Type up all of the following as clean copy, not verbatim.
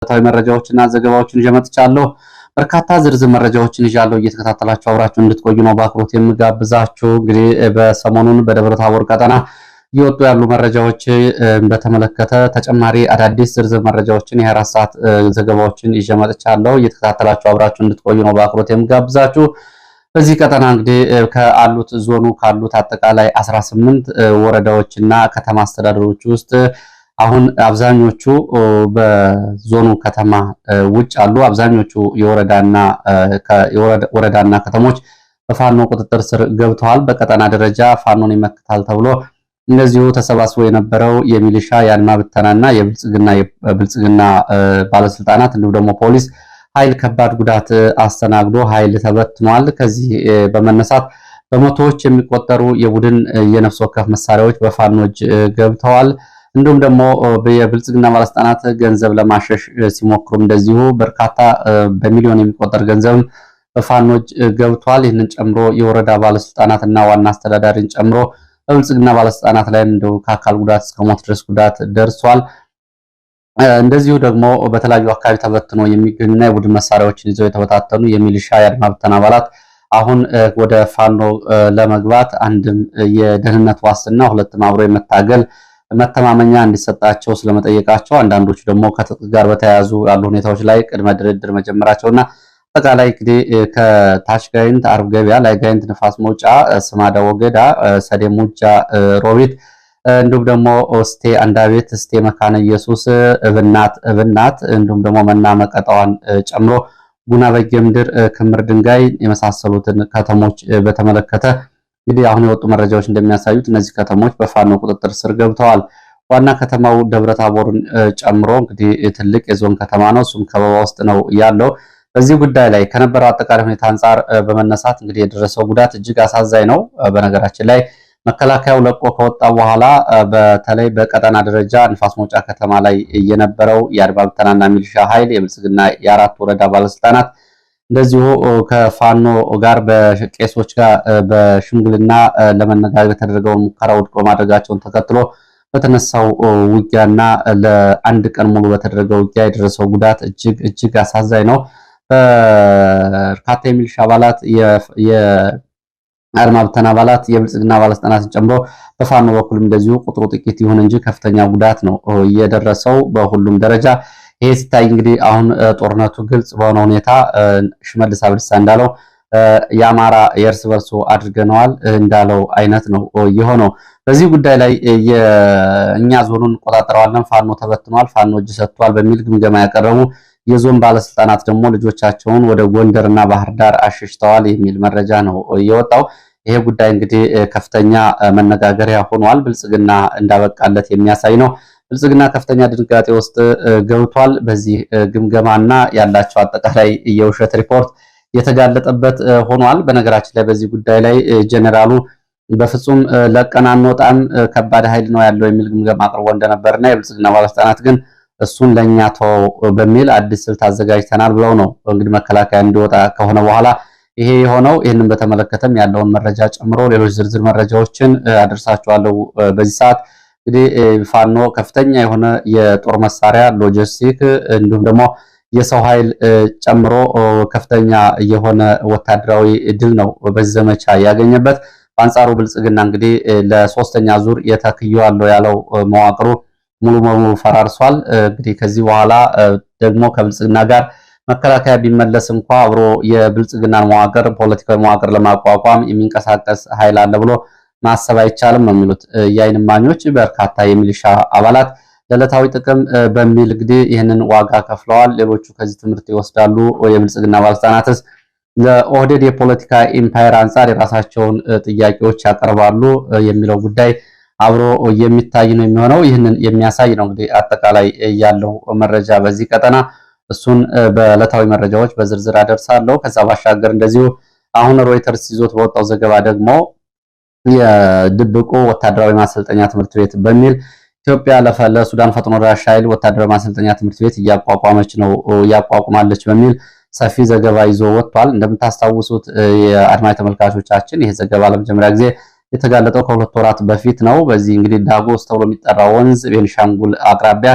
ታዊ መረጃዎችና ዘገባዎችን ይዤ በርካታ ዝርዝር መረጃዎችን ይዣለሁ። እየተከታተላችሁ አብራችሁ እንድትቆዩ ነው በአክብሮት የምጋብዛችሁ። እንግዲህ በሰሞኑን በደብረ ታቦር ቀጠና እየወጡ ያሉ መረጃዎች በተመለከተ ተጨማሪ አዳዲስ ዝርዝር መረጃዎችን የ24 ሰዓት ዘገባዎችን ይዤ መጥቻለሁ። እየተከታተላችሁ አብራችሁ እንድትቆዩ ነው በአክብሮት የምጋብዛችሁ። በዚህ ቀጠና እንግዲህ ዞኑ ካሉት አጠቃላይ 18 ወረዳዎችና ከተማ አስተዳደሮች ውስጥ አሁን አብዛኞቹ በዞኑ ከተማ ውጭ አሉ። አብዛኞቹ የወረዳና ከተሞች በፋኖ ቁጥጥር ስር ገብተዋል። በቀጠና ደረጃ ፋኖን ይመክታል ተብሎ እንደዚሁ ተሰባስቦ የነበረው የሚሊሻ የአድማ ብተናና የብልጽግና ባለስልጣናት እንዲሁም ደግሞ ፖሊስ ኃይል ከባድ ጉዳት አስተናግዶ ኃይል ተበትኗል። ከዚህ በመነሳት በመቶዎች የሚቆጠሩ የቡድን የነፍስ ወከፍ መሳሪያዎች በፋኖች ገብተዋል። እንዲሁም ደግሞ የብልጽግና ባለስልጣናት ገንዘብ ለማሸሽ ሲሞክሩም እንደዚሁ በርካታ በሚሊዮን የሚቆጠር ገንዘብ በፋኖች ገብቷል። ይህንን ጨምሮ የወረዳ ባለስልጣናት እና ዋና አስተዳዳሪን ጨምሮ በብልጽግና ባለስልጣናት ላይም እንደው ከአካል ጉዳት እስከ ሞት ድረስ ጉዳት ደርሷል። እንደዚሁ ደግሞ በተለያዩ አካባቢ ተበትኖ የሚገኙና የቡድን መሳሪያዎችን ይዘው የተበታተኑ የሚሊሻ የአድማ ብተና አባላት አሁን ወደ ፋኖ ለመግባት አንድም የደህንነት ዋስትና ሁለትም አብሮ የመታገል መተማመኛ እንዲሰጣቸው ስለመጠየቃቸው አንዳንዶቹ ደግሞ ከትጥቅ ጋር በተያያዙ ያሉ ሁኔታዎች ላይ ቅድመ ድርድር መጀመራቸውና አጠቃላይ እንግዲህ ከታች ጋይንት፣ አርብ ገበያ፣ ላይ ጋይንት፣ ንፋስ መውጫ፣ ስማዳ ወገዳ፣ ሰዴ ሙጃ፣ ሮቢት እንዲሁም ደግሞ እስቴ አንዳቤት፣ እስቴ መካነ ኢየሱስ፣ እብናት እንዲሁም ደግሞ መና መቀጣዋን ጨምሮ ጉና በጌምድር፣ ክምር ድንጋይ የመሳሰሉትን ከተሞች በተመለከተ እንግዲህ አሁን የወጡ መረጃዎች እንደሚያሳዩት እነዚህ ከተሞች በፋኖ ቁጥጥር ስር ገብተዋል። ዋና ከተማው ደብረ ታቦርን ጨምሮ እንግዲህ ትልቅ የዞን ከተማ ነው። እሱም ከበባ ውስጥ ነው ያለው። በዚህ ጉዳይ ላይ ከነበረው አጠቃላይ ሁኔታ አንጻር በመነሳት እንግዲህ የደረሰው ጉዳት እጅግ አሳዛኝ ነው። በነገራችን ላይ መከላከያው ለቆ ከወጣ በኋላ በተለይ በቀጠና ደረጃ ንፋስ መውጫ ከተማ ላይ የነበረው የአድማ ብተናና ሚሊሻ ኃይል የብልጽግና የአራት ወረዳ ባለስልጣናት እንደዚሁ ከፋኖ ጋር በቄሶች ጋር በሽምግልና ለመነጋገር የተደረገውን ሙከራ ውድቅ በማድረጋቸውን ተከትሎ በተነሳው ውጊያና ለአንድ ቀን ሙሉ በተደረገው ውጊያ የደረሰው ጉዳት እጅግ አሳዛኝ ነው። በርካታ የሚሊሻ አባላት የአድማ ብተና አባላት የብልጽግና ባለስልጣናትን ጨምሮ በፋኖ በኩልም እንደዚሁ ቁጥሩ ጥቂት ይሁን እንጂ ከፍተኛ ጉዳት ነው የደረሰው በሁሉም ደረጃ። ይሄ ሲታይ እንግዲህ አሁን ጦርነቱ ግልጽ በሆነ ሁኔታ ሽመልስ አብዲሳ እንዳለው የአማራ የእርስ በርሱ አድርገነዋል እንዳለው አይነት ነው የሆነው። በዚህ ጉዳይ ላይ እኛ ዞኑን እንቆጣጠረዋለን፣ ፋኖ ተበትኗል፣ ፋኖ እጅ ሰጥቷል በሚል ግምገማ ያቀረቡ የዞን ባለስልጣናት ደግሞ ልጆቻቸውን ወደ ጎንደርና ባህር ዳር አሸሽተዋል የሚል መረጃ ነው የወጣው። ይሄ ጉዳይ እንግዲህ ከፍተኛ መነጋገሪያ ሆኗል። ብልጽግና እንዳበቃለት የሚያሳይ ነው። ብልጽግና ከፍተኛ ድንጋጤ ውስጥ ገብቷል። በዚህ ግምገማና ያላቸው አጠቃላይ የውሸት ሪፖርት የተጋለጠበት ሆኗል። በነገራችን ላይ በዚህ ጉዳይ ላይ ጀነራሉ በፍጹም ለቀን አንወጣም፣ ከባድ ኃይል ነው ያለው የሚል ግምገማ አቅርቦ እንደነበርና የብልጽግና ባለስልጣናት ግን እሱን ለኛ ተው በሚል አዲስ ስልት አዘጋጅተናል ብለው ነው እንግዲህ መከላከያ እንዲወጣ ከሆነ በኋላ ይሄ የሆነው። ይህንን በተመለከተም ያለውን መረጃ ጨምሮ ሌሎች ዝርዝር መረጃዎችን አደርሳችኋለሁ በዚህ ሰዓት። እንግዲህ ፋኖ ከፍተኛ የሆነ የጦር መሳሪያ ሎጂስቲክ እንዲሁም ደግሞ የሰው ኃይል ጨምሮ ከፍተኛ የሆነ ወታደራዊ ድል ነው በዚህ ዘመቻ ያገኘበት። በአንጻሩ ብልጽግና እንግዲህ ለሶስተኛ ዙር የተክየዋለሁ ያለው መዋቅሩ ሙሉ በሙሉ ፈራርሷል። እንግዲህ ከዚህ በኋላ ደግሞ ከብልጽግና ጋር መከላከያ ቢመለስ እንኳ አብሮ የብልጽግና መዋቅር ፖለቲካዊ መዋቅር ለማቋቋም የሚንቀሳቀስ ኃይል አለ ብሎ ማሰብ አይቻልም ነው የሚሉት የዓይን እማኞች። በርካታ የሚሊሻ አባላት ለዕለታዊ ጥቅም በሚል እንግዲህ ይህንን ዋጋ ከፍለዋል። ሌሎቹ ከዚህ ትምህርት ይወስዳሉ። የብልጽግና ባለስልጣናትስ ለኦህዴድ የፖለቲካ ኢምፓየር አንጻር የራሳቸውን ጥያቄዎች ያቀርባሉ የሚለው ጉዳይ አብሮ የሚታይ ነው የሚሆነው። ይህንን የሚያሳይ ነው እንግዲህ አጠቃላይ ያለው መረጃ በዚህ ቀጠና። እሱን በዕለታዊ መረጃዎች በዝርዝር አደርሳለሁ። ከዛ ባሻገር እንደዚሁ አሁን ሮይተርስ ይዞት በወጣው ዘገባ ደግሞ የድብቁ ወታደራዊ ማሰልጠኛ ትምህርት ቤት በሚል ኢትዮጵያ ለሱዳን ፈጥኖ ደራሽ ኃይል ወታደራዊ ማሰልጠኛ ትምህርት ቤት እያቋቁማለች በሚል ሰፊ ዘገባ ይዞ ወጥቷል። እንደምታስታውሱት የአድማጭ ተመልካቾቻችን ይሄ ዘገባ ለመጀመሪያ ጊዜ የተጋለጠው ከሁለት ወራት በፊት ነው። በዚህ እንግዲህ ዳጎስ ተብሎ የሚጠራው ወንዝ ቤንሻንጉል አቅራቢያ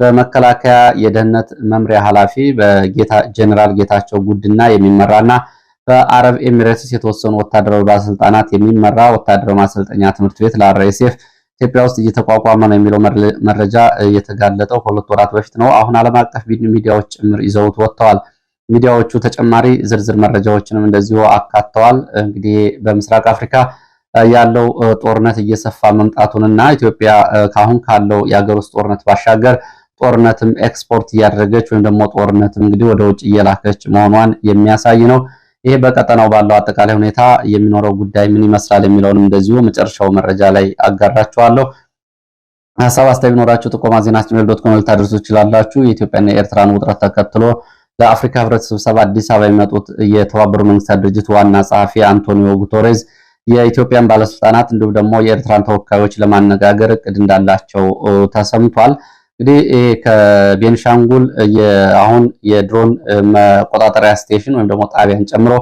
በመከላከያ የደህንነት መምሪያ ኃላፊ ጀነራል ጌታቸው ጉድና የሚመራና በአረብ ኤሚሬትስ የተወሰኑ ወታደራዊ ባለስልጣናት የሚመራ ወታደራዊ ማሰልጠኛ ትምህርት ቤት ለአርኤስኤፍ ኢትዮጵያ ውስጥ እየተቋቋመ ነው የሚለው መረጃ የተጋለጠው ከሁለት ወራት በፊት ነው። አሁን ዓለም አቀፍ ሚዲያዎች ጭምር ይዘውት ወጥተዋል። ሚዲያዎቹ ተጨማሪ ዝርዝር መረጃዎችንም እንደዚሁ አካተዋል። እንግዲህ በምስራቅ አፍሪካ ያለው ጦርነት እየሰፋ መምጣቱንና ኢትዮጵያ ካሁን ካለው የሀገር ውስጥ ጦርነት ባሻገር ጦርነትም ኤክስፖርት እያደረገች ወይም ደግሞ ጦርነትም እንግዲህ ወደ ውጭ እየላከች መሆኗን የሚያሳይ ነው። ይሄ በቀጠናው ባለው አጠቃላይ ሁኔታ የሚኖረው ጉዳይ ምን ይመስላል የሚለውንም እንደዚሁ መጨረሻው መረጃ ላይ አጋራችኋለሁ። ሐሳብ አስተያየት ቢኖራችሁ ጥቆማ ዜና@gmail.com ልታደርሱ ትችላላችሁ። የኢትዮጵያና የኤርትራን ውጥረት ተከትሎ ለአፍሪካ ህብረት ስብሰባ አዲስ አበባ የመጡት የተባበሩት መንግስታት ድርጅት ዋና ጸሐፊ አንቶኒዮ ጉተሬዝ የኢትዮጵያን ባለስልጣናት እንዲሁም ደግሞ የኤርትራን ተወካዮች ለማነጋገር እቅድ እንዳላቸው ተሰምቷል። እንግዲህ ከቤንሻንጉል አሁን የድሮን መቆጣጠሪያ ስቴሽን ወይም ደግሞ ጣቢያን ጨምሮ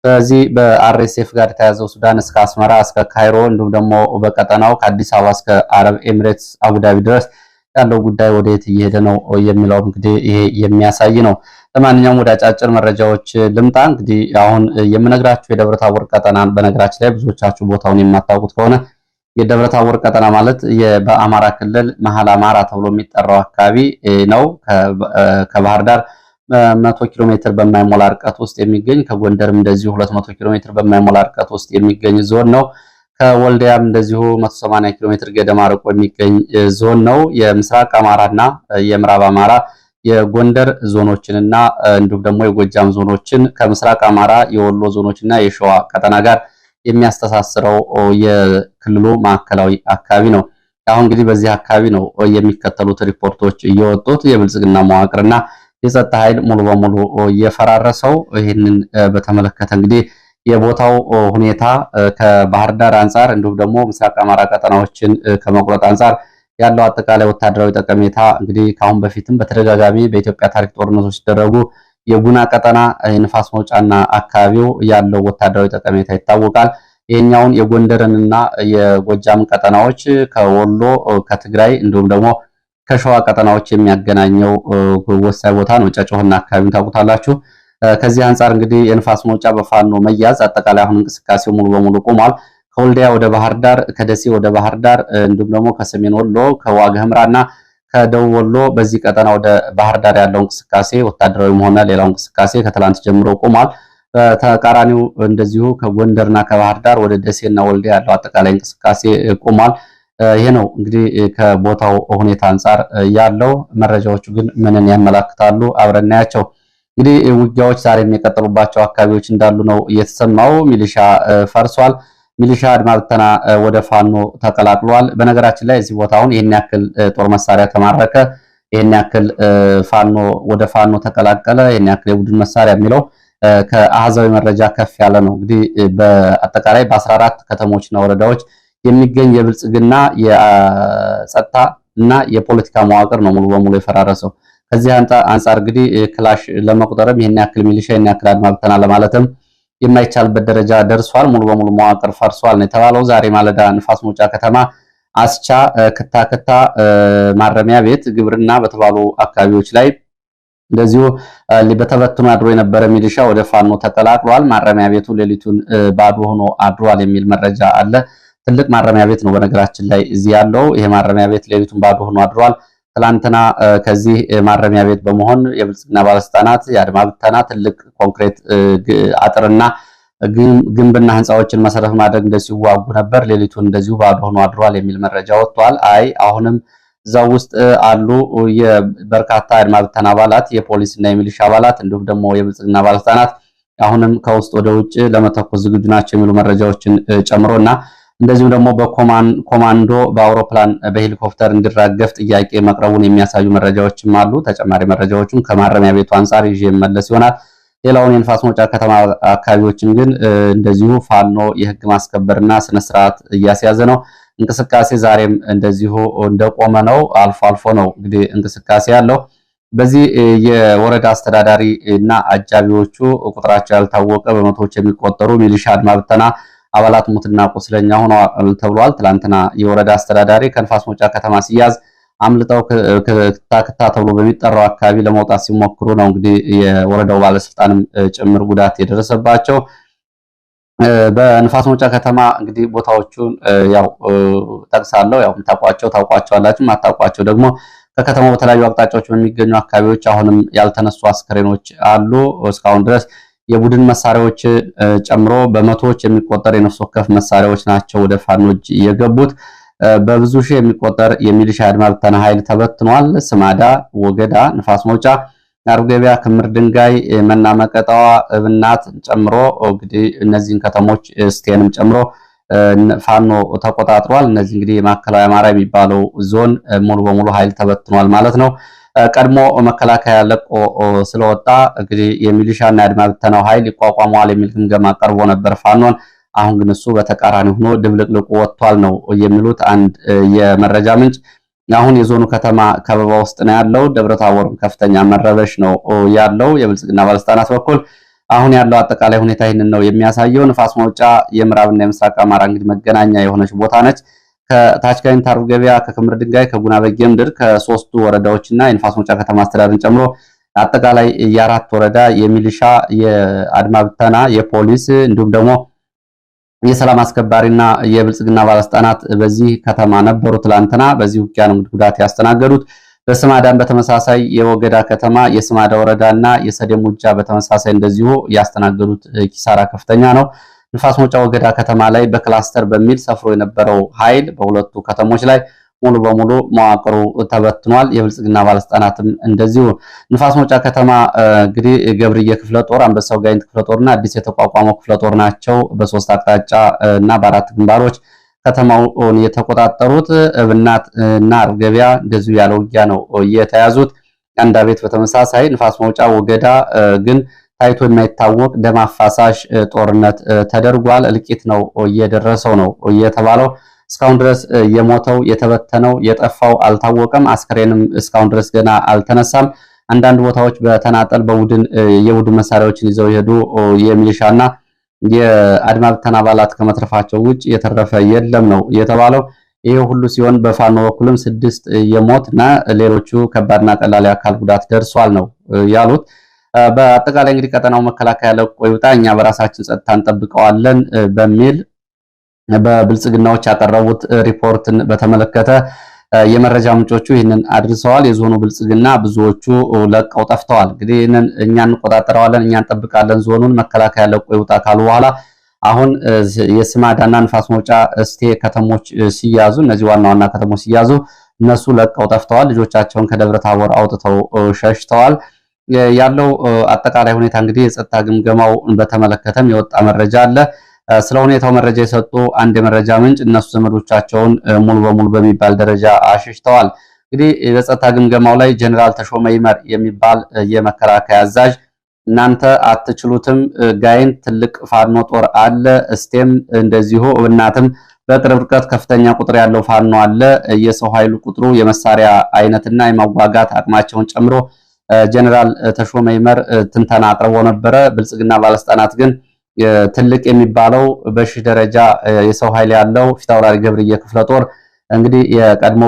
በዚህ በአርኤስኤፍ ጋር የተያዘው ሱዳን እስከ አስመራ እስከ ካይሮ እንዲሁም ደግሞ በቀጠናው ከአዲስ አበባ እስከ አረብ ኤሚሬትስ አቡዳቢ ድረስ ያለው ጉዳይ ወዴት እየሄደ ነው የሚለው እንግዲህ ይሄ የሚያሳይ ነው። ለማንኛውም ወደ አጫጭር መረጃዎች ልምጣ። እንግዲህ አሁን የምነግራችሁ የደብረ ታቦር ቀጠናን በነገራችን ላይ ብዙዎቻችሁ ቦታውን የማታውቁት ከሆነ የደብረ ታቦር ቀጠና ማለት በአማራ ክልል መሃል አማራ ተብሎ የሚጠራው አካባቢ ነው። ከባህር ዳር 100 ኪሎ ሜትር በማይሞላ ርቀት ውስጥ የሚገኝ ከጎንደርም እንደዚሁ 200 ኪሎ ሜትር በማይሞላ ርቀት ውስጥ የሚገኝ ዞን ነው። ከወልዲያም እንደዚሁ 180 ኪሎ ሜትር ገደማ ርቆ የሚገኝ ዞን ነው። የምስራቅ አማራና የምዕራብ አማራ የጎንደር ዞኖችንና እንዲሁም ደግሞ የጎጃም ዞኖችን ከምስራቅ አማራ የወሎ ዞኖችና የሸዋ ቀጠና ጋር የሚያስተሳስረው የክልሉ ማዕከላዊ አካባቢ ነው። አሁን እንግዲህ በዚህ አካባቢ ነው የሚከተሉት ሪፖርቶች እየወጡት። የብልጽግና መዋቅርና የጸጥታ ኃይል ሙሉ በሙሉ እየፈራረሰው። ይህንን በተመለከተ እንግዲህ የቦታው ሁኔታ ከባህር ዳር አንጻር እንዲሁም ደግሞ ምስራቅ አማራ ቀጠናዎችን ከመቁረጥ አንጻር ያለው አጠቃላይ ወታደራዊ ጠቀሜታ እንግዲህ ካሁን በፊትም በተደጋጋሚ በኢትዮጵያ ታሪክ ጦርነቶች ሲደረጉ የጉና ቀጠና የንፋስ መውጫና አካባቢው ያለው ወታደራዊ ጠቀሜታ ይታወቃል። ይሄኛውን የጎንደርንና የጎጃም ቀጠናዎች ከወሎ ከትግራይ እንዲሁም ደግሞ ከሸዋ ቀጠናዎች የሚያገናኘው ወሳኝ ቦታ ነው። ጨጨሆና አካባቢውን ታውቁታላችሁ። ከዚህ አንጻር እንግዲህ የንፋስ መውጫ በፋኖ መያዝ አጠቃላይ አሁን እንቅስቃሴው ሙሉ በሙሉ ቆሟል። ከወልዲያ ወደ ባህር ዳር፣ ከደሴ ወደ ባህር ዳር እንዲሁም ደግሞ ከሰሜን ወሎ ከዋግ ኽምራና ከደቡብ ወሎ በዚህ ቀጠና ወደ ባህር ዳር ያለው እንቅስቃሴ ወታደራዊም ሆነ ሌላው እንቅስቃሴ ከትላንት ጀምሮ ቆሟል። በተቃራኒው እንደዚሁ ከጎንደርና ከባህር ዳር ወደ ደሴና ወልዲያ ያለው አጠቃላይ እንቅስቃሴ ቆሟል። ይሄ ነው እንግዲህ ከቦታው ሁኔታ አንጻር ያለው። መረጃዎቹ ግን ምንን ያመላክታሉ? አብረን እናያቸው። እንግዲህ ውጊያዎች ዛሬም የቀጠሉባቸው አካባቢዎች እንዳሉ ነው እየተሰማው። ሚሊሻ ፈርሷል። ሚሊሻ አድማ ብተና ወደ ፋኖ ተቀላቅሏል። በነገራችን ላይ እዚህ ቦታውን ይሄን ያክል ጦር መሳሪያ ተማረከ፣ ይሄን ያክል ፋኖ ወደ ፋኖ ተቀላቀለ፣ ይሄን ያክል የቡድን መሳሪያ የሚለው ከአሃዛዊ መረጃ ከፍ ያለ ነው። እንግዲህ በአጠቃላይ በ14 ከተሞችና ወረዳዎች የሚገኝ የብልጽግና የጸጥታ እና የፖለቲካ መዋቅር ነው ሙሉ በሙሉ የፈራረሰው። ከዚህ አንጻር እንግዲህ ክላሽ ለመቁጠርም ይሄን ያክል ሚሊሻ ይሄን ያክል አድማ ብተና ለማለትም የማይቻልበት ደረጃ ደርሷል። ሙሉ በሙሉ መዋቅር ፈርሷል ነው የተባለው። ዛሬ ማለዳ ንፋስ መውጫ ከተማ፣ አስቻ፣ ክታ ማረሚያ ቤት፣ ግብርና በተባሉ አካባቢዎች ላይ እንደዚሁ በተበትኖ አድሮ የነበረ ሚሊሻ ወደ ፋኖ ተቀላቅሏል። ማረሚያ ቤቱ ሌሊቱን ባዶ ሆኖ አድሯል የሚል መረጃ አለ። ትልቅ ማረሚያ ቤት ነው በነገራችን ላይ እዚህ ያለው። ይሄ ማረሚያ ቤት ሌሊቱን ባዶ ሆኖ አድሯል። ትላንትና ከዚህ ማረሚያ ቤት በመሆን የብልጽግና ባለስልጣናት የአድማ ብተና ትልቅ ኮንክሪት አጥርና ግንብና ህንፃዎችን መሰረት ማድረግ እንደዚሁ ዋጉ ነበር። ሌሊቱን እንደዚሁ ባዶ ሆኖ አድሯል የሚል መረጃ ወጥቷል። አይ አሁንም እዛው ውስጥ አሉ የበርካታ አድማ ብተና አባላት፣ የፖሊስና የሚሊሻ አባላት እንዲሁም ደግሞ የብልጽግና ባለስልጣናት አሁንም ከውስጥ ወደ ውጭ ለመተኮስ ዝግጁ ናቸው የሚሉ መረጃዎችን ጨምሮና እንደዚሁም ደግሞ በኮማንዶ በአውሮፕላን በሄሊኮፕተር እንዲራገፍ ጥያቄ መቅረቡን የሚያሳዩ መረጃዎችም አሉ። ተጨማሪ መረጃዎችን ከማረሚያ ቤቱ አንጻር ይዤ መለስ ይሆናል። ሌላውን የንፋስ መውጫ ከተማ አካባቢዎችን ግን እንደዚሁ ፋኖ የህግ ማስከበርና ስነስርዓት እያስያዘ ነው። እንቅስቃሴ ዛሬም እንደዚሁ እንደቆመ ነው። አልፎ አልፎ ነው እንግዲህ እንቅስቃሴ ያለው። በዚህ የወረዳ አስተዳዳሪ እና አጃቢዎቹ ቁጥራቸው ያልታወቀ በመቶዎች የሚቆጠሩ ሚሊሻ አድማ ብተና አባላት ሙትና ቁስለኛ ሆነዋል ተብሏል። ትላንትና የወረዳ አስተዳዳሪ ከንፋስ መውጫ ከተማ ሲያዝ አምልጠው ክታ ተብሎ በሚጠራው አካባቢ ለመውጣት ሲሞክሩ ነው እንግዲህ የወረዳው ባለስልጣንም ጭምር ጉዳት የደረሰባቸው። በንፋስ መውጫ ከተማ እንግዲህ ቦታዎቹን ያው ጠቅሳለሁ። ያው ታውቋቸዋላችሁ፣ ማታውቋቸው ደግሞ ከከተማው በተለያዩ አቅጣጫዎች በሚገኙ አካባቢዎች አሁንም ያልተነሱ አስከሬኖች አሉ። እስካሁን ድረስ የቡድን መሳሪያዎች ጨምሮ በመቶዎች የሚቆጠር የነፍስ ወከፍ መሳሪያዎች ናቸው ወደ ፋኖ እጅ የገቡት። በብዙ ሺህ የሚቆጠር የሚሊሻ አድማ ብተና ኃይል ተበትኗል። ስማዳ፣ ወገዳ፣ ንፋስ መውጫ፣ አርብ ገበያ፣ ክምር ድንጋይ፣ መና መቀጣዋ፣ እብናት ጨምሮ እንግዲህ እነዚህን ከተሞች ስቴንም ጨምሮ ፋኖ ተቆጣጥሯል። እነዚህ እንግዲህ የማዕከላዊ አማራ የሚባለው ዞን ሙሉ በሙሉ ኃይል ተበትኗል ማለት ነው። ቀድሞ መከላከያ ለቆ ስለወጣ እንግዲህ የሚሊሻና የአድማ ብተናው ኃይል ይቋቋመዋል የሚል ግምገማ ቀርቦ ነበር ፋኖን። አሁን ግን እሱ በተቃራኒ ሆኖ ድብልቅልቁ ወጥቷል ነው የሚሉት አንድ የመረጃ ምንጭ። አሁን የዞኑ ከተማ ከበባ ውስጥ ነው ያለው። ደብረታቦርም ከፍተኛ መረበሽ ነው ያለው። የብልጽግና ባለስልጣናት በኩል አሁን ያለው አጠቃላይ ሁኔታ ይህንን ነው የሚያሳየው። ንፋስ መውጫ የምዕራብና የምስራቅ አማራ እንግዲህ መገናኛ የሆነች ቦታ ነች። ከታች ጋይንት አርብ ገበያ፣ ከክምር ድንጋይ፣ ከጉና በጌምድር ከሶስቱ ወረዳዎችና የንፋስ መውጫ ከተማ አስተዳደርን ጨምሮ አጠቃላይ የአራት ወረዳ የሚሊሻ የአድማ ብተና የፖሊስ እንዲሁም ደግሞ የሰላም አስከባሪና የብልጽግና ባለስልጣናት በዚህ ከተማ ነበሩ። ትላንትና በዚህ ውጊያ ነው ጉዳት ያስተናገዱት። በስማዳን በተመሳሳይ የወገዳ ከተማ የስማዳ ወረዳና የሰደም ውጃ በተመሳሳይ እንደዚሁ ያስተናገዱት ኪሳራ ከፍተኛ ነው። ንፋስ መውጫ ወገዳ ከተማ ላይ በክላስተር በሚል ሰፍሮ የነበረው ኃይል በሁለቱ ከተሞች ላይ ሙሉ በሙሉ መዋቅሩ ተበትኗል። የብልጽግና ባለስልጣናትም እንደዚሁ። ንፋስ መውጫ ከተማ እንግዲህ ገብርዬ ክፍለ ጦር፣ አንበሳው ጋይንት ክፍለ ጦርና አዲስ የተቋቋመው ክፍለ ጦር ናቸው በሶስት አቅጣጫ እና በአራት ግንባሮች ከተማውን የተቆጣጠሩት። እብናት እና አርብ ገበያ እንደዚሁ ያለ ውጊያ ነው የተያዙት። አንዳ ቤት በተመሳሳይ ንፋስ መውጫ ወገዳ ግን ታይቶ የማይታወቅ ደም አፋሳሽ ጦርነት ተደርጓል። እልቂት ነው እየደረሰው ነው የተባለው። እስካሁን ድረስ የሞተው የተበተነው የጠፋው አልታወቀም። አስከሬንም እስካሁን ድረስ ገና አልተነሳም። አንዳንድ ቦታዎች በተናጠል የቡድን መሳሪያዎችን ይዘው የሄዱ የሚሊሻና የአድማ ብተና አባላት ከመትረፋቸው ውጭ የተረፈ የለም ነው የተባለው። ይሄ ሁሉ ሲሆን በፋኖ በኩልም 6 የሞት እና ሌሎቹ ከባድና ቀላል የአካል ጉዳት ደርሷል ነው ያሉት። በአጠቃላይ እንግዲህ ቀጠናው መከላከያ ለቆ ይውጣ፣ እኛ በራሳችን ጸጥታ እንጠብቀዋለን በሚል በብልጽግናዎች ያቀረቡት ሪፖርትን በተመለከተ የመረጃ ምንጮቹ ይህንን አድርሰዋል። የዞኑ ብልጽግና ብዙዎቹ ለቀው ጠፍተዋል። እንግዲህ ይህንን እኛ እንቆጣጠረዋለን፣ እኛ እንጠብቃለን፣ ዞኑን መከላከያ ለቆ ይውጣ ካሉ በኋላ አሁን የስማዳና ንፋስ መውጫ እስቴ ከተሞች ሲያዙ፣ እነዚህ ዋና ዋና ከተሞች ሲያዙ እነሱ ለቀው ጠፍተዋል። ልጆቻቸውን ከደብረ ታቦር አውጥተው ሸሽተዋል። ያለው አጠቃላይ ሁኔታ እንግዲህ የጸጥታ ግምገማው በተመለከተም የወጣ መረጃ አለ። ስለ ሁኔታው መረጃ የሰጡ አንድ የመረጃ ምንጭ እነሱ ዘመዶቻቸውን ሙሉ በሙሉ በሚባል ደረጃ አሽሽተዋል። እንግዲህ በጸጥታ ግምገማው ላይ ጀነራል ተሾመ ይመር የሚባል የመከላከያ አዛዥ እናንተ አትችሉትም፣ ጋይንት ትልቅ ፋኖ ጦር አለ፣ እስቴም እንደዚሁ እብናትም በቅርብ ርቀት ከፍተኛ ቁጥር ያለው ፋኖ አለ፣ የሰው ኃይሉ ቁጥሩ የመሳሪያ አይነትና የማዋጋት አቅማቸውን ጨምሮ ጀነራል ተሾመ ይመር ትንተና አቅርቦ ነበረ። ብልጽግና ባለስልጣናት ግን ትልቅ የሚባለው በሺህ ደረጃ የሰው ኃይል ያለው ፊታውራሪ ገብርዬ ክፍለ ጦር እንግዲህ የቀድሞ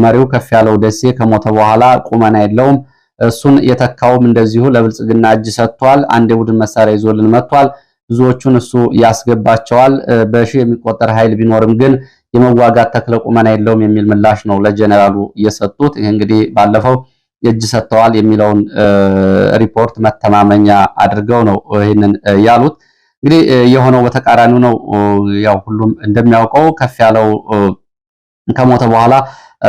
መሪው ከፍ ያለው ደሴ ከሞተ በኋላ ቁመና የለውም። እሱን የተካውም እንደዚሁ ለብልጽግና እጅ ሰጥቷል። አንድ የቡድን መሳሪያ ይዞልን መጥቷል። ብዙዎቹን እሱ ያስገባቸዋል። በሺህ የሚቆጠር ኃይል ቢኖርም ግን የመዋጋት ተክለ ቁመና የለውም የሚል ምላሽ ነው ለጀነራሉ የሰጡት። ይሄ እንግዲህ ባለፈው እጅ ሰጥተዋል የሚለውን ሪፖርት መተማመኛ አድርገው ነው ይህንን ያሉት። እንግዲህ የሆነው በተቃራኒው ነው። ያው ሁሉም እንደሚያውቀው ከፍ ያለው ከሞተ በኋላ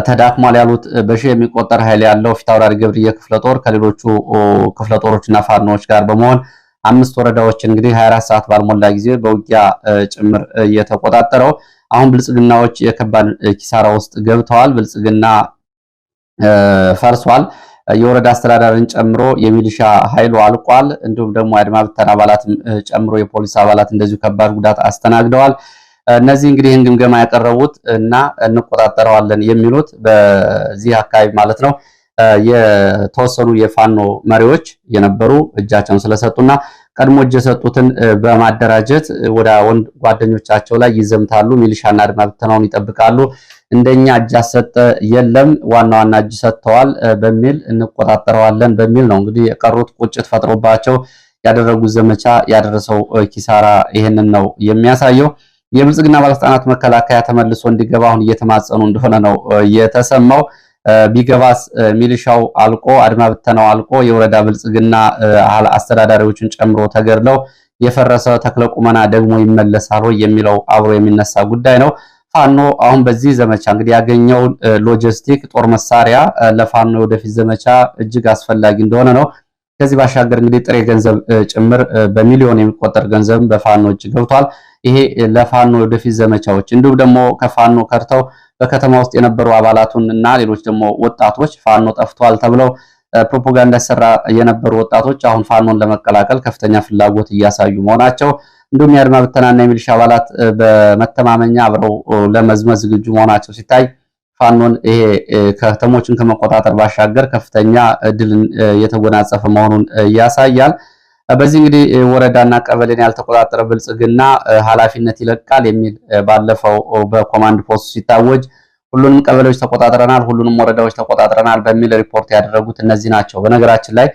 ተዳክሟል ያሉት በሺህ የሚቆጠር ኃይል ያለው ፊታውራሪ ገብርዬ ክፍለ ጦር ከሌሎቹ ክፍለ ጦሮችና ፋኖዎች ጋር በመሆን 5 ወረዳዎች እንግዲህ 24 ሰዓት ባልሞላ ጊዜ በውጊያ ጭምር እየተቆጣጠረው አሁን ብልጽግናዎች የከባድ ኪሳራ ውስጥ ገብተዋል። ብልጽግና ፈርሷል። የወረዳ አስተዳዳሪን ጨምሮ የሚሊሻ ኃይሉ አልቋል። እንዲሁም ደግሞ የአድማ ብተና አባላትም ጨምሮ የፖሊስ አባላት እንደዚሁ ከባድ ጉዳት አስተናግደዋል። እነዚህ እንግዲህ ይህን ግምገማ ያቀረቡት እና እንቆጣጠረዋለን የሚሉት በዚህ አካባቢ ማለት ነው የተወሰኑ የፋኖ መሪዎች የነበሩ እጃቸውን ስለሰጡና ቀድሞ እጅ የሰጡትን በማደራጀት ወደ ወንድ ጓደኞቻቸው ላይ ይዘምታሉ። ሚሊሻና አድማ ብተናውን ይጠብቃሉ። እንደኛ እጅ አሰጠ የለም ዋና ዋና እጅ ሰጥተዋል በሚል እንቆጣጠረዋለን በሚል ነው እንግዲህ የቀሩት ቁጭት ፈጥሮባቸው ያደረጉት ዘመቻ ያደረሰው ኪሳራ ይሄንን ነው የሚያሳየው። የብልጽግና ባለስልጣናት መከላከያ ተመልሶ እንዲገባ አሁን እየተማጸኑ እንደሆነ ነው የተሰማው። ቢገባስ ሚሊሻው አልቆ አድማ ብተናው አልቆ የወረዳ ብልጽግና አስተዳዳሪዎችን ጨምሮ ተገድለው የፈረሰ ተክለ ቁመና ደግሞ ይመለሳል የሚለው አብሮ የሚነሳ ጉዳይ ነው። ፋኖ አሁን በዚህ ዘመቻ እንግዲህ ያገኘውን ሎጂስቲክ ጦር መሳሪያ ለፋኖ ወደፊት ዘመቻ እጅግ አስፈላጊ እንደሆነ ነው። ከዚህ ባሻገር እንግዲህ ጥሬ ገንዘብ ጭምር በሚሊዮን የሚቆጠር ገንዘብ በፋኖ እጅ ገብቷል። ይሄ ለፋኖ ወደፊት ዘመቻዎች እንዲሁም ደግሞ ከፋኖ ከርተው በከተማ ውስጥ የነበሩ አባላቱን እና ሌሎች ደግሞ ወጣቶች ፋኖ ጠፍቷል ተብለው ፕሮፓጋንዳ ሰራ የነበሩ ወጣቶች አሁን ፋኖን ለመቀላቀል ከፍተኛ ፍላጎት እያሳዩ መሆናቸው እንዲሁም የአድማ ብተናና የሚሊሻ አባላት በመተማመኛ አብረው ለመዝመት ዝግጁ መሆናቸው ሲታይ ፋኖን ይሄ ከተሞችን ከመቆጣጠር ባሻገር ከፍተኛ ድልን የተጎናጸፈ መሆኑን ያሳያል። በዚህ እንግዲህ ወረዳና ቀበሌን ያልተቆጣጠረ ብልጽግና ኃላፊነት ይለቃል የሚል ባለፈው በኮማንድ ፖስት ሲታወጅ ሁሉንም ቀበሌዎች ተቆጣጥረናል፣ ሁሉንም ወረዳዎች ተቆጣጥረናል በሚል ሪፖርት ያደረጉት እነዚህ ናቸው። በነገራችን ላይ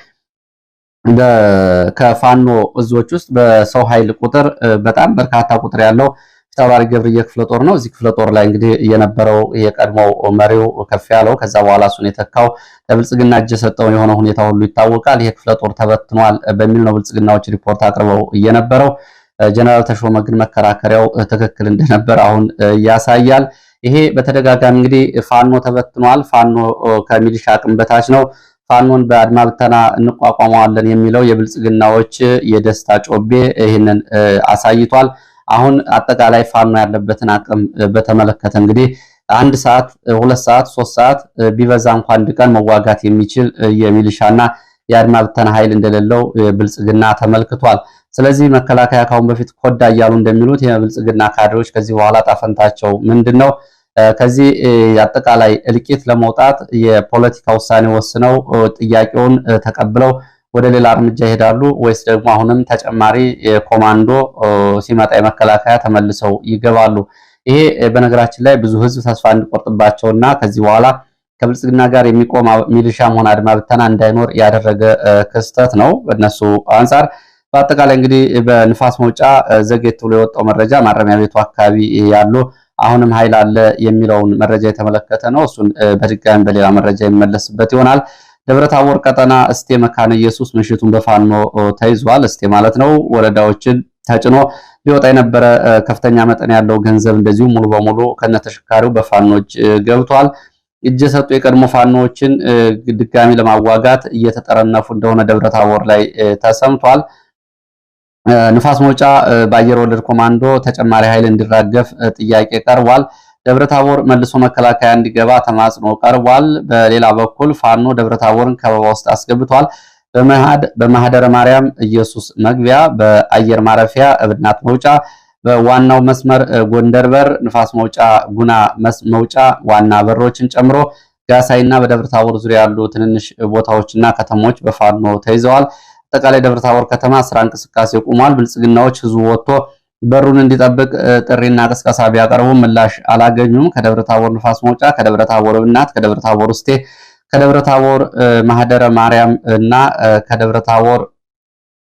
ከፋኖ እዞች ውስጥ በሰው ኃይል ቁጥር በጣም በርካታ ቁጥር ያለው ፊታውራሪ ገብርዬ ክፍለ ጦር ነው። እዚህ ክፍለ ጦር ላይ እንግዲህ የነበረው የቀድሞው መሪው ከፍ ያለው ከዛ በኋላ እሱን የተካው ለብልጽግና እጅ የሰጠው የሆነ ሁኔታ ሁሉ ይታወቃል። ይሄ ክፍለ ጦር ተበትኗል በሚል ነው ብልጽግናዎች ሪፖርት አቅርበው የነበረው። ጀነራል ተሾመ ግን መከራከሪያው ትክክል እንደነበር አሁን ያሳያል። ይሄ በተደጋጋሚ እንግዲህ ፋኖ ተበትኗል፣ ፋኖ ከሚሊሻ አቅም በታች ነው፣ ፋኖን በአድማ ብተና እንቋቋመዋለን የሚለው የብልጽግናዎች የደስታ ጮቤ ይህንን አሳይቷል። አሁን አጠቃላይ ፋኖ ያለበትን አቅም በተመለከተ እንግዲህ 1 ሰዓት 2 ሰዓት 3 ሰዓት ቢበዛ እንኳን አንድ ቀን መዋጋት የሚችል የሚሊሻና የአድማ ብተና ኃይል እንደሌለው ብልጽግና ተመልክቷል። ስለዚህ መከላከያ ካሁን በፊት ኮዳ እያሉ እንደሚሉት የብልጽግና ካድሬዎች ከዚህ በኋላ ጣፈንታቸው ምንድነው? ከዚህ አጠቃላይ እልቂት ለመውጣት የፖለቲካ ውሳኔ ወስነው ጥያቄውን ተቀብለው ወደ ሌላ እርምጃ ይሄዳሉ ወይስ ደግሞ አሁንም ተጨማሪ ኮማንዶ ሲመጣ የመከላከያ ተመልሰው ይገባሉ? ይሄ በነገራችን ላይ ብዙ ህዝብ ተስፋ እንዲቆርጥባቸውና ከዚህ በኋላ ከብልጽግና ጋር የሚቆም ሚሊሻም ሆነ አድማ ብተና እንዳይኖር ያደረገ ክስተት ነው በእነሱ አንጻር። በአጠቃላይ እንግዲህ በንፋስ መውጫ ዘጌት ብሎ የወጣው መረጃ ማረሚያ ቤቱ አካባቢ ያሉ አሁንም ኃይል አለ የሚለውን መረጃ የተመለከተ ነው። እሱን በድጋሚ በሌላ መረጃ የሚመለስበት ይሆናል። ደብረታቦር ቀጠና እስቴ መካነ ኢየሱስ ምሽቱን በፋኖ ተይዟል። እስቴ ማለት ነው። ወረዳዎችን ተጭኖ ሊወጣ የነበረ ከፍተኛ መጠን ያለው ገንዘብ እንደዚሁ ሙሉ በሙሉ ከነተሽካሪው በፋኖች ገብቷል። እጅ የሰጡ የቀድሞ ፋኖችን ድጋሚ ለማዋጋት እየተጠረነፉ እንደሆነ ደብረታቦር ላይ ተሰምቷል። ንፋስ መውጫ በአየር ወለድ ኮማንዶ ተጨማሪ ኃይል እንዲራገፍ ጥያቄ ቀርቧል። ደብረታቦር መልሶ መከላከያ እንዲገባ ተማጽኖ ቀርቧል። በሌላ በኩል ፋኖ ደብረታቦርን ከበባ ውስጥ አስገብቷል። በማህደረ ማርያም ኢየሱስ መግቢያ፣ በአየር ማረፊያ እብናት መውጫ፣ በዋናው መስመር ጎንደር በር፣ ንፋስ መውጫ ጉና መውጫ ዋና በሮችን ጨምሮ ጋሳይና በደብረታቦር ዙሪያ ያሉ ትንንሽ ቦታዎችና ከተሞች በፋኖ ተይዘዋል። አጠቃላይ ደብረታቦር ከተማ ስራ እንቅስቃሴ ቆሟል። ብልጽግናዎች ህዝቡ ወጥቶ በሩን እንዲጠብቅ ጥሪና ቅስቀሳ ቢያቀርቡ ምላሽ አላገኙም። ከደብረታቦር ንፋስ መውጫ፣ ከደብረታቦር እብናት፣ ከደብረታቦር እስቴ፣ ከደብረታቦር ማህደረ ማርያም እና ከደብረታቦር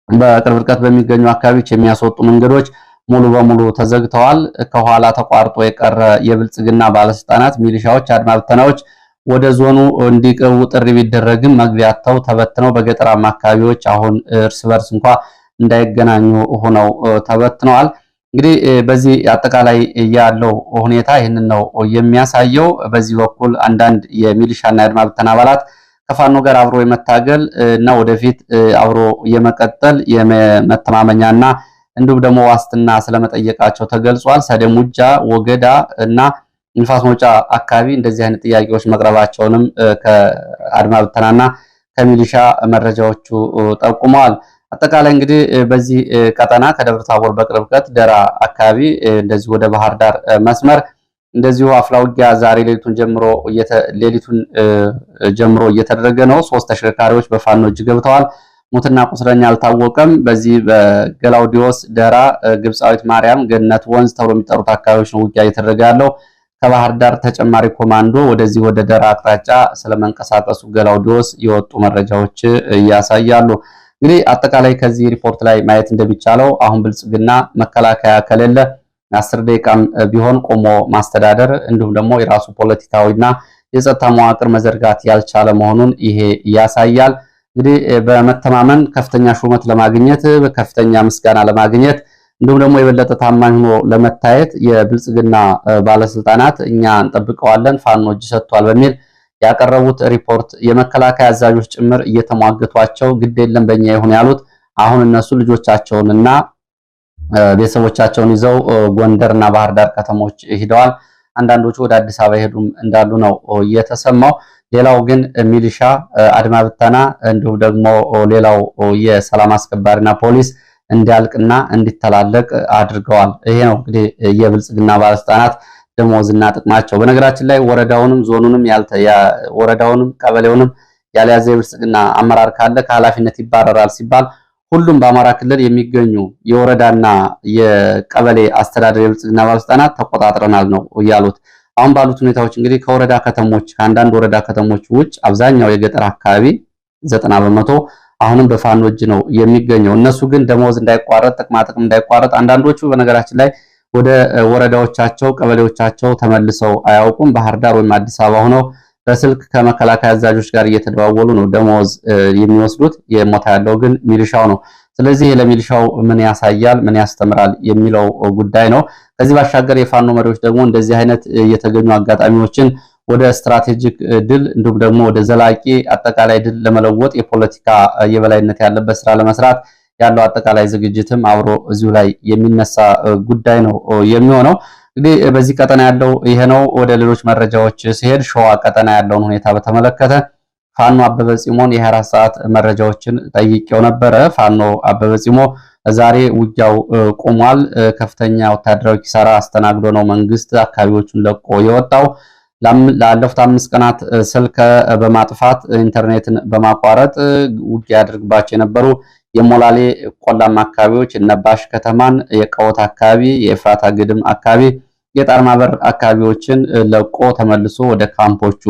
በቅርብ ርቀት በሚገኙ አካባቢዎች የሚያስወጡ መንገዶች ሙሉ በሙሉ ተዘግተዋል። ከኋላ ተቋርጦ የቀረ የብልጽግና ባለስልጣናት፣ ሚሊሻዎች፣ አድማ ብተናዎች ወደ ዞኑ እንዲቀርቡ ጥሪ ቢደረግም መግቢያ አጥተው ተበትነው በገጠራማ አካባቢዎች አሁን እርስ በርስ እንኳ እንዳይገናኙ ሆነው ተበትነዋል። እንግዲህ በዚህ አጠቃላይ ያለው ሁኔታ ይህንን ነው የሚያሳየው። በዚህ በኩል አንዳንድ የሚሊሻና የአድማ ብተና አባላት ከፋኖ ጋር አብሮ የመታገል እና ወደፊት አብሮ የመቀጠል የመተማመኛና እንዲሁም ደግሞ ዋስትና ስለመጠየቃቸው ተገልጿል። ሰደሙጃ፣ ወገዳ እና ንፋስ መውጫ አካባቢ እንደዚህ አይነት ጥያቄዎች መቅረባቸውንም ከአድማ ብተናና ከሚሊሻ መረጃዎቹ ጠቁመዋል። አጠቃላይ እንግዲህ በዚህ ቀጠና ከደብረታቦር በቅርብ ርቀት ደራ አካባቢ እንደዚህ ወደ ባህር ዳር መስመር እንደዚሁ አፍላ ውጊያ ዛሬ ሌሊቱን ጀምሮ እየተደረገ ነው። 3 ተሽከርካሪዎች በፋኖ እጅ ገብተዋል። ሙትና ቁስለኛ አልታወቀም። በዚህ በገላውዲዮስ ደራ፣ ግብፃዊት ማርያም፣ ገነት ወንዝ ተብሎ የሚጠሩት አካባቢዎች ነው ውጊያ እየተደረገ ያለው። ከባህር ዳር ተጨማሪ ኮማንዶ ወደዚህ ወደ ደራ አቅጣጫ ስለመንቀሳቀሱ ገላውዲዮስ የወጡ መረጃዎች ያሳያሉ። እንግዲህ አጠቃላይ ከዚህ ሪፖርት ላይ ማየት እንደሚቻለው አሁን ብልጽግና መከላከያ ከሌለ 10 ደቂቃም ቢሆን ቆሞ ማስተዳደር እንዲሁም ደግሞ የራሱ ፖለቲካዊና የጸጥታ መዋቅር መዘርጋት ያልቻለ መሆኑን ይሄ ያሳያል። እንግዲህ በመተማመን ከፍተኛ ሹመት ለማግኘት በከፍተኛ ምስጋና ለማግኘት እንዲሁም ደግሞ የበለጠ ታማኝ ሆኖ ለመታየት የብልጽግና ባለስልጣናት እኛ እንጠብቀዋለን ፋኖ እጅ ሰጥቷል በሚል ያቀረቡት ሪፖርት የመከላከያ አዛዦች ጭምር እየተሟገቷቸው ግድ የለም በእኛ ይሁን ያሉት አሁን እነሱ ልጆቻቸውንና ቤተሰቦቻቸውን ይዘው ጎንደርና ባህር ዳር ከተሞች ሄደዋል። አንዳንዶቹ ወደ አዲስ አበባ ሄዱም እንዳሉ ነው የተሰማው። ሌላው ግን ሚሊሻ፣ አድማ ብተና እንዲሁም ደግሞ ሌላው የሰላም አስከባሪና ፖሊስ እንዲያልቅና እንዲተላለቅ አድርገዋል። ይሄ ነው እንግዲህ የብልጽግና ባለስልጣናት ደሞዝና ጥቅማቸው። በነገራችን ላይ ወረዳውንም ዞኑንም ወረዳውንም ቀበሌውንም ያልያዘ የብልጽግና አመራር ካለ ከኃላፊነት ይባረራል ሲባል ሁሉም በአማራ ክልል የሚገኙ የወረዳና የቀበሌ አስተዳደር የብልጽግና ባለስልጣናት ተቆጣጥረናል ነው ያሉት። አሁን ባሉት ሁኔታዎች እንግዲህ ከወረዳ ከተሞች ከአንዳንድ ወረዳ ከተሞች ውጭ አብዛኛው የገጠር አካባቢ 90% አሁንም በፋኖ እጅ ነው የሚገኘው። እነሱ ግን ደሞዝ እንዳይቋረጥ ጥቅማጥቅም እንዳይቋረጥ አንዳንዶቹ በነገራችን ላይ ወደ ወረዳዎቻቸው ቀበሌዎቻቸው ተመልሰው አያውቁም። ባህር ዳር ወይም አዲስ አበባ ሆነው በስልክ ከመከላከያ አዛዦች ጋር እየተደዋወሉ ነው ደሞዝ የሚወስዱት። የሞታ ያለው ግን ሚሊሻው ነው። ስለዚህ ለሚሊሻው ምን ያሳያል ምን ያስተምራል የሚለው ጉዳይ ነው። ከዚህ ባሻገር የፋኖ መሪዎች ደግሞ እንደዚህ አይነት የተገኙ አጋጣሚዎችን ወደ ስትራቴጂክ ድል እንዲሁም ደግሞ ወደ ዘላቂ አጠቃላይ ድል ለመለወጥ የፖለቲካ የበላይነት ያለበት ስራ ለመስራት ያለው አጠቃላይ ዝግጅትም አብሮ እዚሁ ላይ የሚነሳ ጉዳይ ነው የሚሆነው። እንግዲህ በዚህ ቀጠና ያለው ይሄ ነው። ወደ ሌሎች መረጃዎች ሲሄድ ሸዋ ቀጠና ያለውን ሁኔታ በተመለከተ ፋኖ አበበ ጺሞን የ24 ሰዓት መረጃዎችን ጠይቄው ነበረ። ፋኖ አበበ ጺሞ ዛሬ ውጊያው ቆሟል፣ ከፍተኛ ወታደራዊ ኪሳራ አስተናግዶ ነው መንግስት አካባቢዎቹን ለቆ የወጣው። ላለፉት 5 ቀናት ስልክ በማጥፋት ኢንተርኔትን በማቋረጥ ውጊያ ያደርግባቸው የነበሩ የሞላሌ ቆላማ አካባቢዎች እነባሽ ከተማን፣ የቀወት አካባቢ፣ የኤፍራታ ግድም አካባቢ፣ የጣርማበር አካባቢዎችን ለቆ ተመልሶ ወደ ካምፖቹ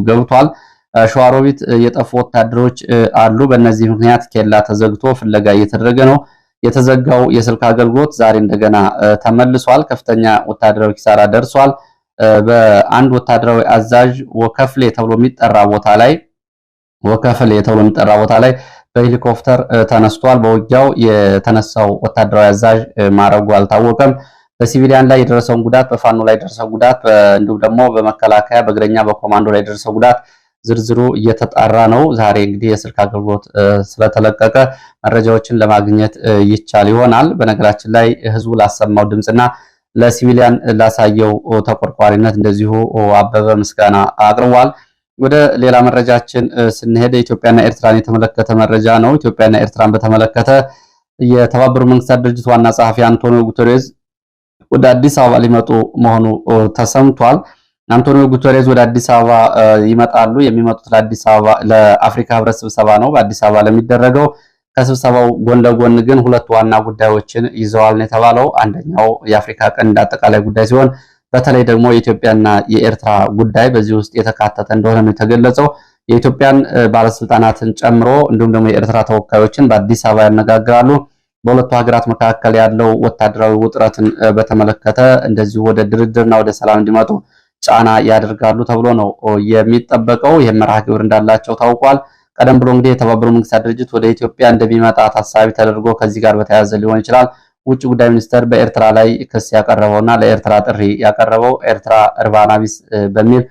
ገብቷል። ሸዋሮቢት የጠፉ ወታደሮች አሉ። በእነዚህ ምክንያት ኬላ ተዘግቶ ፍለጋ እየተደረገ ነው። የተዘጋው የስልክ አገልግሎት ዛሬ እንደገና ተመልሷል። ከፍተኛ ወታደራዊ ኪሳራ ደርሷል። በአንድ ወታደራዊ አዛዥ ወከፍሌ ተብሎ የሚጠራ ቦታ ላይ በሄሊኮፕተር ተነስቷል። በውጊያው የተነሳው ወታደራዊ አዛዥ ማረጉ አልታወቀም። በሲቪሊያን ላይ የደረሰውን ጉዳት፣ በፋኖ ላይ የደረሰው ጉዳት፣ እንዲሁም ደግሞ በመከላከያ በእግረኛ በኮማንዶ ላይ የደረሰው ጉዳት ዝርዝሩ እየተጣራ ነው። ዛሬ እንግዲህ የስልክ አገልግሎት ስለተለቀቀ መረጃዎችን ለማግኘት ይቻል ይሆናል። በነገራችን ላይ ህዝቡ ላሰማው ድምፅና ለሲቪሊያን ላሳየው ተቆርቋሪነት እንደዚሁ አበበ ምስጋና አቅርቧል። ወደ ሌላ መረጃችን ስንሄድ ኢትዮጵያና ኤርትራን የተመለከተ መረጃ ነው። ኢትዮጵያና ኤርትራን በተመለከተ የተባበሩት መንግስታት ድርጅት ዋና ጸሐፊ አንቶኒዮ ጉተሬዝ ወደ አዲስ አበባ ሊመጡ መሆኑ ተሰምቷል። አንቶኒዮ ጉተሬዝ ወደ አዲስ አበባ ይመጣሉ። የሚመጡት ለአፍሪካ ህብረት ስብሰባ ነው በአዲስ አበባ ለሚደረገው። ከስብሰባው ጎን ለጎን ግን ሁለት ዋና ጉዳዮችን ይዘዋል ነው የተባለው። አንደኛው የአፍሪካ ቀንድ አጠቃላይ ጉዳይ ሲሆን በተለይ ደግሞ የኢትዮጵያና የኤርትራ ጉዳይ በዚህ ውስጥ የተካተተ እንደሆነ ነው የተገለጸው። የኢትዮጵያን ባለስልጣናትን ጨምሮ እንዲሁም ደግሞ የኤርትራ ተወካዮችን በአዲስ አበባ ያነጋግራሉ። በሁለቱ ሀገራት መካከል ያለው ወታደራዊ ውጥረትን በተመለከተ እንደዚሁ ወደ ድርድርና ወደ ሰላም እንዲመጡ ጫና ያደርጋሉ ተብሎ ነው የሚጠበቀው። ይህም መርሃ ግብር እንዳላቸው ታውቋል። ቀደም ብሎ እንግዲህ የተባበሩት መንግስታት ድርጅት ወደ ኢትዮጵያ እንደሚመጣ ታሳቢ ተደርጎ ከዚህ ጋር በተያያዘ ሊሆን ይችላል ውጭ ጉዳይ ሚኒስቴር በኤርትራ ላይ ክስ ያቀረበውና ለኤርትራ ጥሪ ያቀረበው ኤርትራ እርባና ቢስ በሚል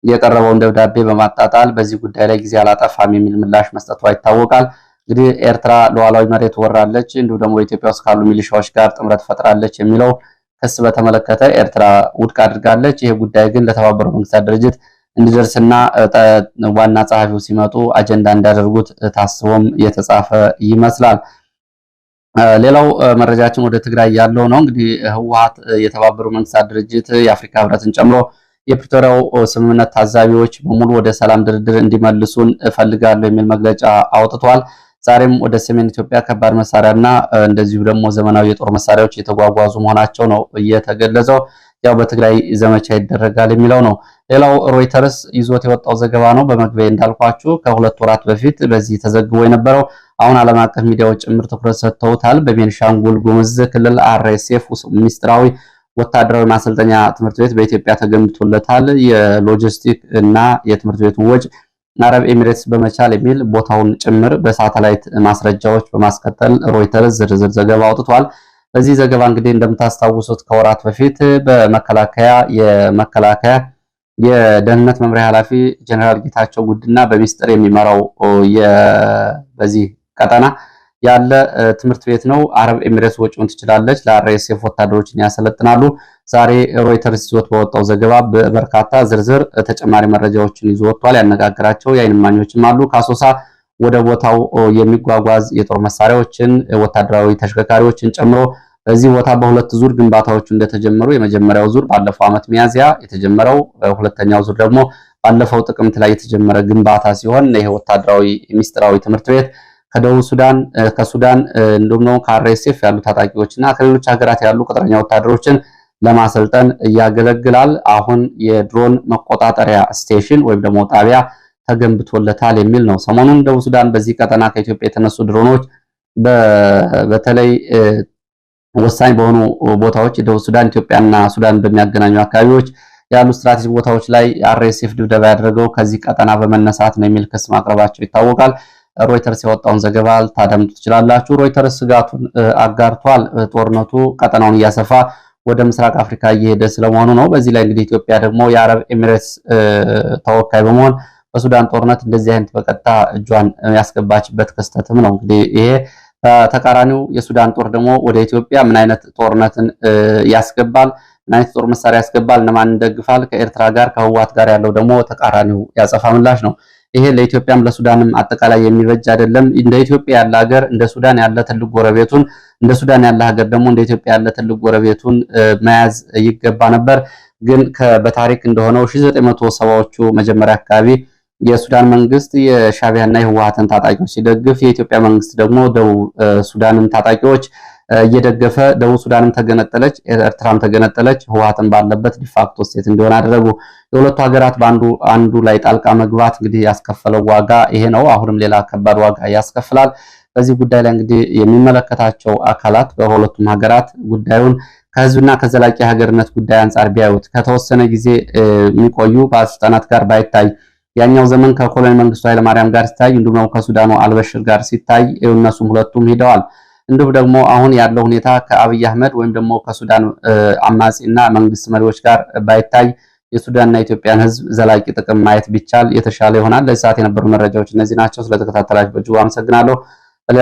የቀረበውን ደብዳቤ በማጣጣል በዚህ ጉዳይ ላይ ጊዜ አላጠፋም የሚል ምላሽ መስጠቷ ይታወቃል። እንግዲህ ኤርትራ ሉዓላዊ መሬት ወራለች፣ እንዲሁም ደግሞ ኢትዮጵያ ውስጥ ካሉ ሚሊሻዎች ጋር ጥምረት ፈጥራለች የሚለው ክስ በተመለከተ ኤርትራ ውድቅ አድርጋለች። ይሄ ጉዳይ ግን ለተባበሩት መንግስታት ድርጅት እንዲደርስና ዋና ጸሐፊው ሲመጡ አጀንዳ እንዳደርጉት ታስቦም የተጻፈ ይመስላል። ሌላው መረጃችን ወደ ትግራይ ያለው ነው። እንግዲህ ህወሓት የተባበሩት መንግስታት ድርጅት የአፍሪካ ህብረትን ጨምሮ የፕሪቶሪያው ስምምነት ታዛቢዎች በሙሉ ወደ ሰላም ድርድር እንዲመልሱን እፈልጋለሁ የሚል መግለጫ አውጥቷል። ዛሬም ወደ ሰሜን ኢትዮጵያ ከባድ መሳሪያና እንደዚሁ ደግሞ ዘመናዊ የጦር መሳሪያዎች እየተጓጓዙ መሆናቸው ነው እየተገለጸው። ያው በትግራይ ዘመቻ ይደረጋል የሚለው ነው። ሌላው ሮይተርስ ይዞት የወጣው ዘገባ ነው። በመግቢያ እንዳልኳችሁ ከ2 ወራት በፊት በዚህ ተዘግቦ የነበረው አሁን ዓለም አቀፍ ሚዲያዎች ጭምር ትኩረት ሰጥተውታል። በቤንሻንጉል ጉሙዝ ክልል አርኤስኤፍ ሚስጥራዊ ወታደራዊ ማሰልጠኛ ትምህርት ቤት በኢትዮጵያ ተገንብቶለታል። የሎጂስቲክ እና የትምህርት ቤቱን ወጪ አረብ ኤሚሬትስ በመቻል የሚል ቦታውን ጭምር በሳተላይት ማስረጃዎች በማስከተል ሮይተርስ ዝርዝር ዘገባ አውጥቷል። በዚህ ዘገባ እንግዲህ እንደምታስታውሱት ከወራት በፊት በመከላከያ የደህንነት መምሪያ ኃላፊ ጀነራል ጌታቸው ጉድና በሚስጥር የሚመራው በዚህ ቀጠና ያለ ትምህርት ቤት ነው። አረብ ኤሚሬትስ ወጪውን ትችላለች፣ ለአርኤስኤፍ ወታደሮችን ያሰለጥናሉ። ዛሬ ሮይተርስ ይዞት በወጣው ዘገባ በርካታ ዝርዝር ተጨማሪ መረጃዎችን ይዞ ወጥቷል። ያነጋገራቸው የዓይን እማኞችም አሉ። ከአሶሳ ወደ ቦታው የሚጓጓዝ የጦር መሳሪያዎችን፣ ወታደራዊ ተሽከርካሪዎችን ጨምሮ በዚህ ቦታ በሁለት ዙር ግንባታዎቹ እንደተጀመሩ የመጀመሪያው ዙር ባለፈው ዓመት ሚያዝያ የተጀመረው፣ ሁለተኛው ዙር ደግሞ ባለፈው ጥቅምት ላይ የተጀመረ ግንባታ ሲሆን ይሄ ወታደራዊ ሚስጥራዊ ትምህርት ቤት ከደቡብ ሱዳን ከሱዳን እንዲሁም ነው ከአርኤስኤፍ ያሉ ታጣቂዎችና ከሌሎች ሀገራት ያሉ ቅጥረኛ ወታደሮችን ለማሰልጠን ያገለግላል። አሁን የድሮን መቆጣጠሪያ ስቴሽን ወይም ደግሞ ጣቢያ ተገንብቶለታል የሚል ነው። ሰሞኑን ደቡብ ሱዳን በዚህ ቀጠና ከኢትዮጵያ የተነሱ ድሮኖች በተለይ ወሳኝ በሆኑ ቦታዎች ደቡብ ሱዳን ኢትዮጵያና ሱዳን በሚያገናኙ አካባቢዎች ያሉ ስትራቴጂክ ቦታዎች ላይ አርኤስኤፍ ድብደባ ያደረገው ከዚህ ቀጠና በመነሳት ነው የሚል ክስ ማቅረባቸው ይታወቃል። ሮይተርስ ያወጣውን ዘገባ ታደምጡ ትችላላችሁ። ሮይተርስ ስጋቱን አጋርቷል። ጦርነቱ ቀጠናውን እያሰፋ ወደ ምስራቅ አፍሪካ እየሄደ ስለመሆኑ ነው። በዚህ ላይ እንግዲህ ኢትዮጵያ ደግሞ የአረብ ኤሚሬትስ ተወካይ በመሆን በሱዳን ጦርነት እንደዚህ አይነት በቀጥታ እጇን ያስገባችበት ክስተትም ነው። እንግዲህ ይሄ ተቃራኒው የሱዳን ጦር ደግሞ ወደ ኢትዮጵያ ምን አይነት ጦርነትን ያስገባል፣ ምን አይነት ጦር መሳሪያ ያስገባል፣ እነማን እንደግፋል፣ ከኤርትራ ጋር ከህወሓት ጋር ያለው ደግሞ ተቃራኒው ያጸፋ ምላሽ ነው። ይሄ ለኢትዮጵያም ለሱዳንም አጠቃላይ የሚበጅ አይደለም። እንደ ኢትዮጵያ ያለ ሀገር እንደ ሱዳን ያለ ትልቅ ጎረቤቱን እንደ ሱዳን ያለ ሀገር ደግሞ እንደ ኢትዮጵያ ያለ ትልቅ ጎረቤቱን መያዝ ይገባ ነበር። ግን በታሪክ እንደሆነው 1970ዎቹ መጀመሪያ አካባቢ የሱዳን መንግስት የሻቢያና የህወሓትን ታጣቂዎች ሲደግፍ፣ የኢትዮጵያ መንግስት ደግሞ ደቡብ ሱዳንን ታጣቂዎች እየደገፈ ደቡብ ሱዳንም ተገነጠለች፣ ኤርትራም ተገነጠለች። ህወሓትን ባለበት ዲፋክቶ ስቴት እንዲሆን አደረጉ። የሁለቱ ሀገራት አንዱ ላይ ጣልቃ መግባት እንግዲህ ያስከፈለው ዋጋ ይሄ ነው። አሁንም ሌላ ከባድ ዋጋ ያስከፍላል። በዚህ ጉዳይ ላይ እንግዲህ የሚመለከታቸው አካላት በሁለቱም ሀገራት ጉዳዩን ከህዝብና ከዘላቂ ሀገርነት ጉዳይ አንጻር ቢያዩት ከተወሰነ ጊዜ የሚቆዩ ባለስልጣናት ጋር ባይታይ ያኛው ዘመን ከኮሎኔል መንግስቱ ኃይለማርያም ጋር ሲታይ እንዲሁም ከሱዳኑ አልበሽር ጋር ሲታይ እነሱም ሁለቱም ሄደዋል። እንዲሁም ደግሞ አሁን ያለው ሁኔታ ከአብይ አህመድ ወይም ደግሞ ከሱዳን አማጺና መንግስት መሪዎች ጋር ባይታይ የሱዳንና የኢትዮጵያን ህዝብ ዘላቂ ጥቅም ማየት ቢቻል የተሻለ ይሆናል። ለሰዓት የነበሩ መረጃዎች እነዚህ ናቸው። ስለተከታተላችሁ በእጅጉ አመሰግናለሁ።